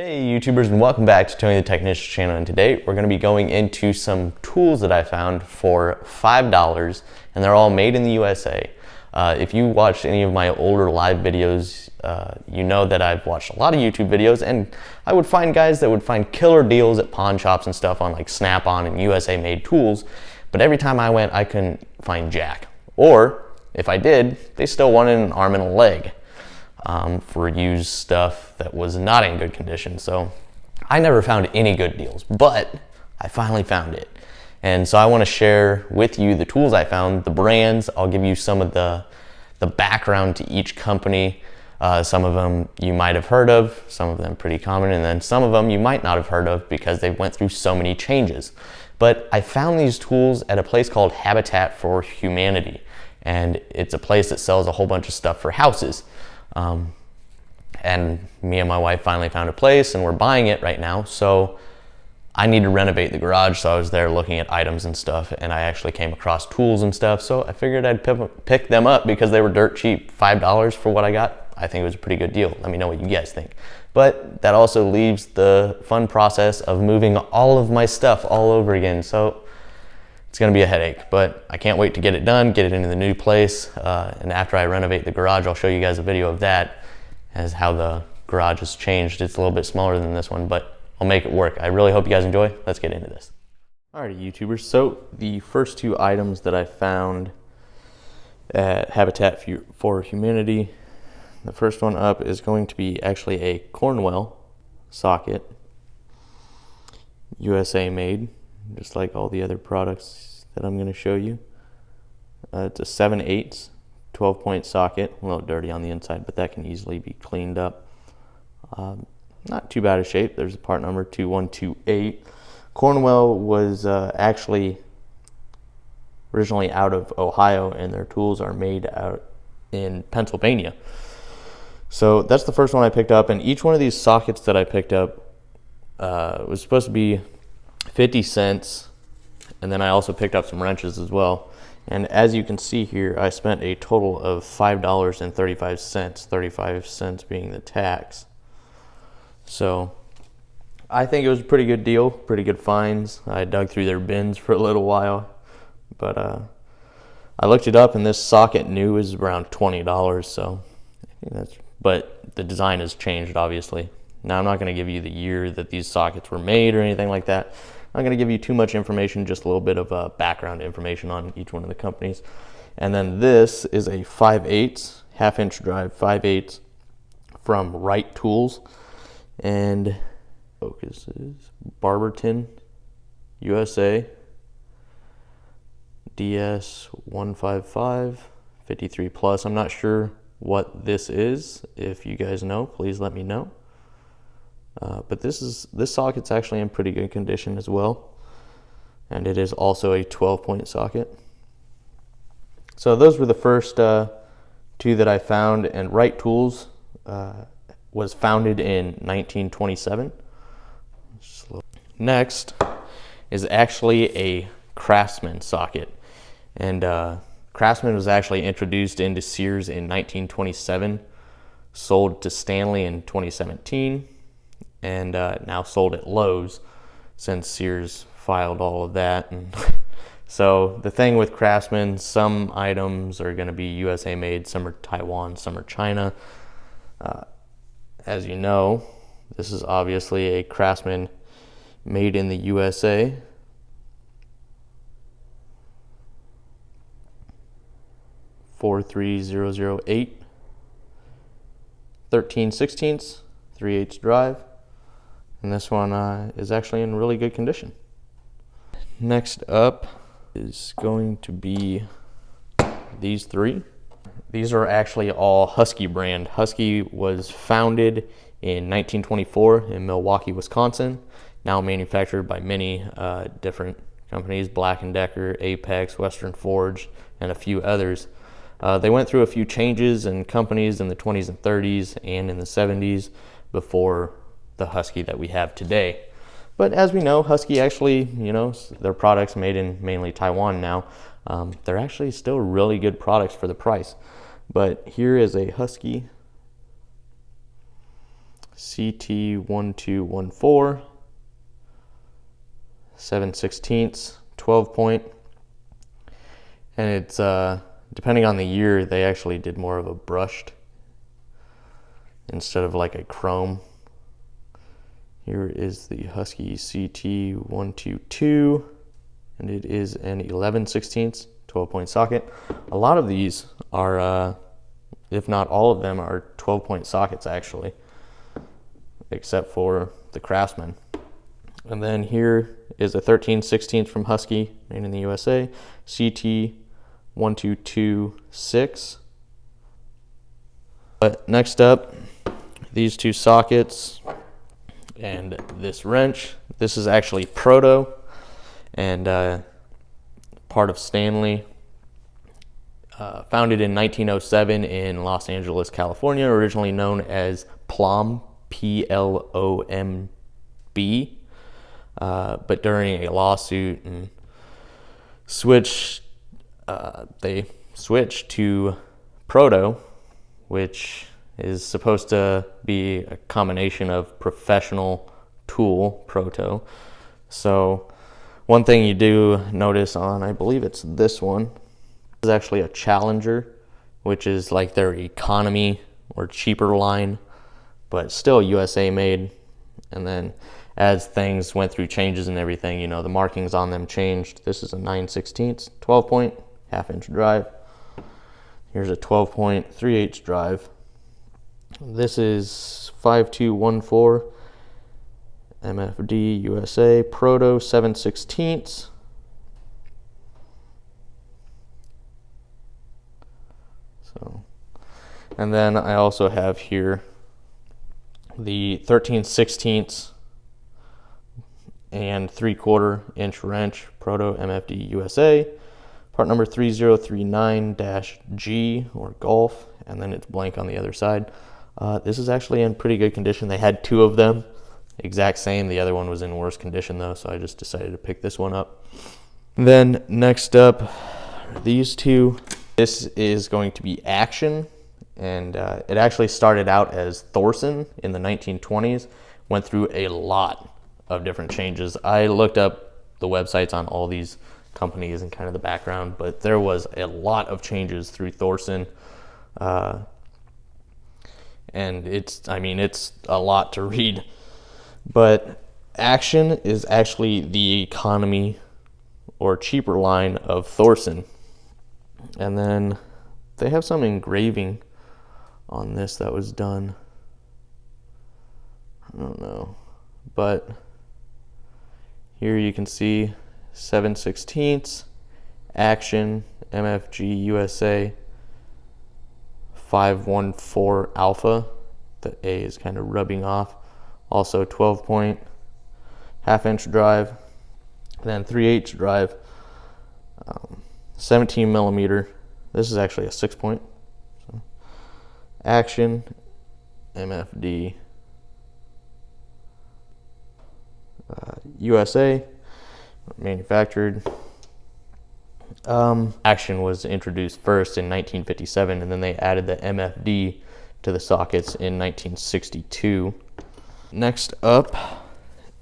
Hey YouTubers, and welcome back to Tony the Technician channel, and today we're going to be going into some tools that I found for $5, and they're all made in the USA. If you watched any of my older live videos, you know that I've watched a lot of YouTube videos, and I would find guys that would find killer deals at pawn shops and stuff on like Snap-on and USA made tools, but every time I went I couldn't find jack. Or if I did, they still wanted an arm and a leg. For used stuff that was not in good condition. So I never found any good deals, but I finally found it. And so I want to share with you the tools I found, the brands. I'll give you some of the background to each company. Some of them you might have heard of, some of them pretty common, and then some of them you might not have heard of because they went through so many changes. But I found these tools at a place called Habitat for Humanity, and it's a place that sells a whole bunch of stuff for houses. And me and my wife finally found a place, and we're buying it right now. So I need to renovate the garage. So I was there looking at items and stuff, and I actually came across tools and stuff. So I figured I'd pick them up because they were dirt cheap. $5 for what I got. I think it was a pretty good deal. Let me know what you guys think. But that also leaves the fun process of moving all of my stuff all over again. So it's gonna be a headache, but I can't wait to get it done, get it into the new place. And after I renovate the garage, I'll show you guys a video of that, as how the garage has changed. It's a little bit smaller than this one, but I'll make it work. I really hope you guys enjoy. Let's get into this. Alrighty, YouTubers. So the first two items that I found at Habitat for Humanity, the first one up is going to be actually a Cornwell socket, USA made, just like all the other products that I'm going to show you. It's a 7/8 12-point socket, a little dirty on the inside, but that can easily be cleaned up. Not too bad of shape. There's a part number 2128. Cornwell was actually originally out of Ohio, and their tools are made out in Pennsylvania. So that's the first one I picked up, and each one of these sockets that I picked up was supposed to be 50 cents, and then I also picked up some wrenches as well. And as you can see here, I spent a total of $5.35, 35 cents being the tax. So I think it was a pretty good deal, pretty good finds. I dug through their bins for a little while, but I looked it up, and this socket new is around $20. So I think but the design has changed, obviously. Now, I'm not going to give you the year that these sockets were made or anything like that. I'm going to give you too much information, just a little bit of background information on each one of the companies. And then this is a 5/8, half-inch drive 5/8 from Wright Tools. And focus is Barberton, USA, DS155, 53 plus. I'm not sure what this is. If you guys know, please let me know. But this socket's actually in pretty good condition as well, and it is also a 12-point socket. So those were the first two that I found, and Wright Tools was founded in 1927. Next is actually a Craftsman socket, and Craftsman was actually introduced into Sears in 1927, sold to Stanley in 2017, and now sold at Lowe's since Sears filed all of that. And so the thing with Craftsman, some items are going to be USA made, some are Taiwan, some are China. As you know, this is obviously a Craftsman made in the USA. $43008, 13/16, 3/8 drive. And this one is actually in really good condition. Next up is going to be these three. These are actually all Husky brand. Husky was founded in 1924 in Milwaukee, Wisconsin. Now manufactured by many different companies, Black & Decker, Apex, Western Forge, and a few others. They went through a few changes in companies in the 20s and 30s and in the 70s before the Husky that we have today. But as we know, Husky actually, their products made in mainly Taiwan now, they're actually still really good products for the price. But here is a Husky CT1214, 7/16, 12 point. And it's, depending on the year, they actually did more of a brushed instead of like a chrome. Here is the Husky CT122, and it is an 11/16, 12 point socket. A lot of these are, if not all of them, are 12 point sockets actually, except for the Craftsman. And then here is a 13/16 from Husky, made in the USA, CT1226. But next up, these two sockets and this wrench. This is actually Proto, and part of Stanley. Founded in 1907 in Los Angeles, California, originally known as Plomb, Plomb. But during a lawsuit and they switched to Proto, which is supposed to be a combination of professional tool, Proto. So one thing you do notice on, I believe it's this one, is actually a Challenger, which is like their economy or cheaper line, but still USA made. And then as things went through changes and everything, you know, the markings on them changed. This is a 9/16, 12 point, 1/2 inch drive. Here's a 12 point, 3/8 drive. This is 5214 MFD USA Proto 7/16. So, and then I also have here the 13/16 and 3/4 inch wrench Proto MFD USA, part number 3039-G or Golf, and then it's blank on the other side. This is actually in pretty good condition. They had two of them, exact same. The other one was in worse condition though, so I just decided to pick this one up. Then next up, these two. This is going to be Action, and it actually started out as Thorson in the 1920s, went through a lot of different changes. I looked up the websites on all these companies and kind of the background, but there was a lot of changes through Thorson. And it's a lot to read, but Action is actually the economy or cheaper line of Thorson. And then they have some engraving on this that was done. I don't know, but here you can see 7/16 Action MFG USA 514 Alpha. The A is kind of rubbing off. Also 12 point, 1/2 inch drive, then 3/8 drive, 17 millimeter. This is actually a 6 point. So, Action MFD USA, manufactured. Action was introduced first in 1957, and then they added the MFD to the sockets in 1962. Next up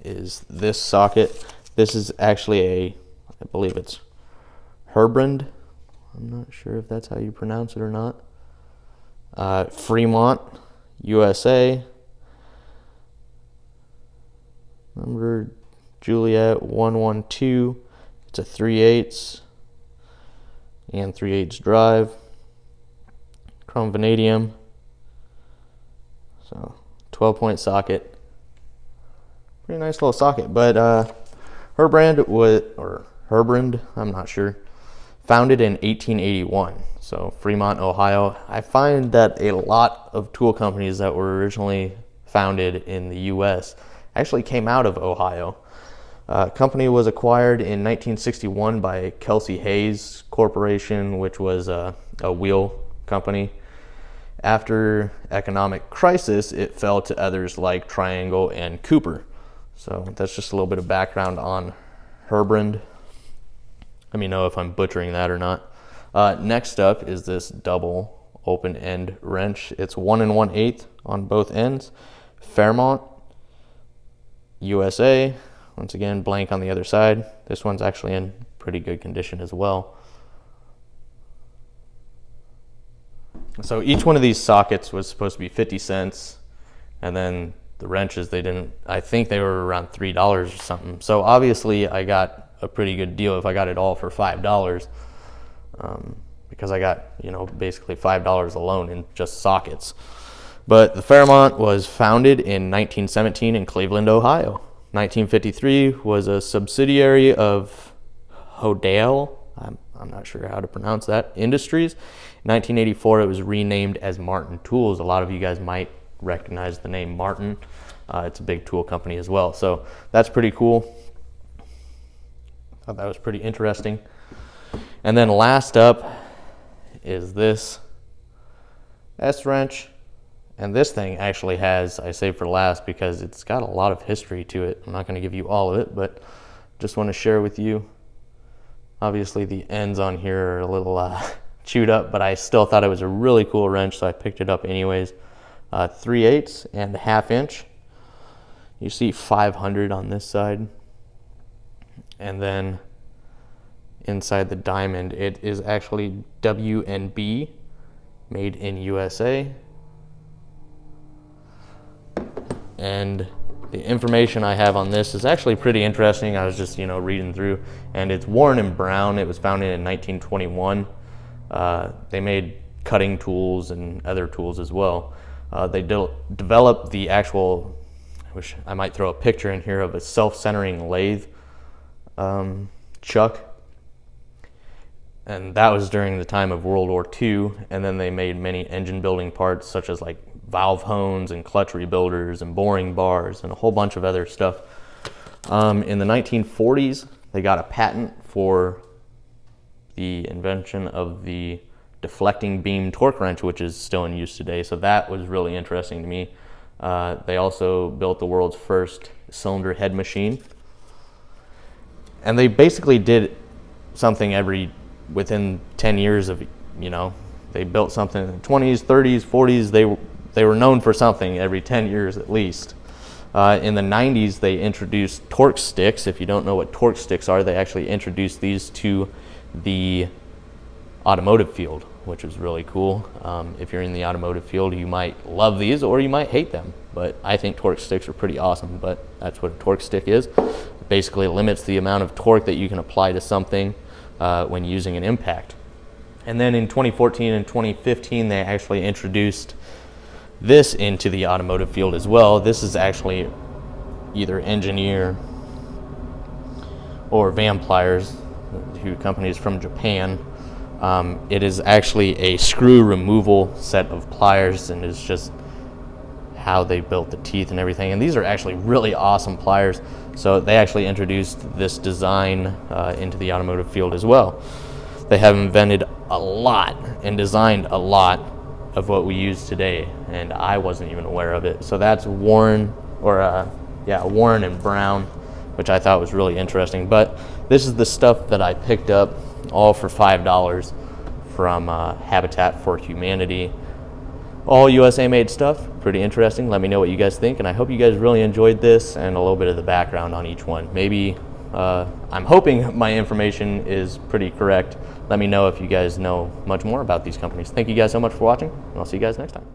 is this socket. This is actually I believe it's Herbrand. I'm not sure if that's how you pronounce it or not. Fremont, USA. Number Juliet 112. It's a 3/8 and 3/8 drive. Chrome vanadium. So 12 point socket. Pretty nice little socket. But Herbrand, I'm not sure, founded in 1881. So Fremont, Ohio. I find that a lot of tool companies that were originally founded in the US actually came out of Ohio. Company was acquired in 1961 by Kelsey Hayes Corporation, which was a wheel company. After economic crisis, it fell to others like Triangle and Cooper. So that's just a little bit of background on Herbrand. Let me know if I'm butchering that or not. Next up is this double open end wrench. It's 1 1/8 on both ends, Fairmont, USA. Once again, blank on the other side. This one's actually in pretty good condition as well. So each one of these sockets was supposed to be 50 cents. And then the wrenches, I think they were around $3 or something. So obviously I got a pretty good deal if I got it all for $5. Because I got, basically $5 alone in just sockets. But the Fairmont was founded in 1917 in Cleveland, Ohio. 1953 was a subsidiary of Hodale, I'm not sure how to pronounce that, Industries. In 1984, it was renamed as Martin Tools. A lot of you guys might recognize the name Martin. It's a big tool company as well. So that's pretty cool. Thought that was pretty interesting. And then last up is this S-wrench. And this thing actually has, I saved for last because it's got a lot of history to it. I'm not going to give you all of it, but just want to share with you. Obviously the ends on here are a little chewed up, but I still thought it was a really cool wrench, so I picked it up anyways. 3/8 and 1/2 inch. You see 500 on this side. And then inside the diamond, it is actually W&B, made in USA. And the information I have on this is actually pretty interesting. I was just, reading through, and it's Warren & Brown. It was founded in 1921. They made cutting tools and other tools as well. They developed the actual, I wish I might throw a picture in here of a self-centering lathe chuck. And that was during the time of World War II. And then they made many engine building parts, such as like valve hones and clutch rebuilders and boring bars and a whole bunch of other stuff. In the 1940s, they got a patent for the invention of the deflecting beam torque wrench, which is still in use today. So that was really interesting to me. They also built the world's first cylinder head machine. And they basically did something within 10 years of, they built something in the 20s, 30s, 40s. They were known for something every 10 years at least. In the 90s, they introduced torque sticks. If you don't know what torque sticks are, they actually introduced these to the automotive field, which was really cool. If you're in the automotive field, you might love these or you might hate them. But I think torque sticks are pretty awesome, but that's what a torque stick is. It basically limits the amount of torque that you can apply to something when using an impact. And then in 2014 and 2015, they actually introduced this into the automotive field as well. This is actually either Engineer or Van Pliers, two companies from Japan. It is actually a screw removal set of pliers, and it's just how they built the teeth and everything. And these are actually really awesome pliers. So they actually introduced this design into the automotive field as well. They have invented a lot and designed a lot of what we use today, and I wasn't even aware of it. So that's Warren & Brown, which I thought was really interesting. But this is the stuff that I picked up all for $5 from Habitat for Humanity. All USA made stuff, pretty interesting. Let me know what you guys think, and I hope you guys really enjoyed this and a little bit of the background on each one. Maybe, I'm hoping my information is pretty correct. Let me know if you guys know much more about these companies. Thank you guys so much for watching, and I'll see you guys next time.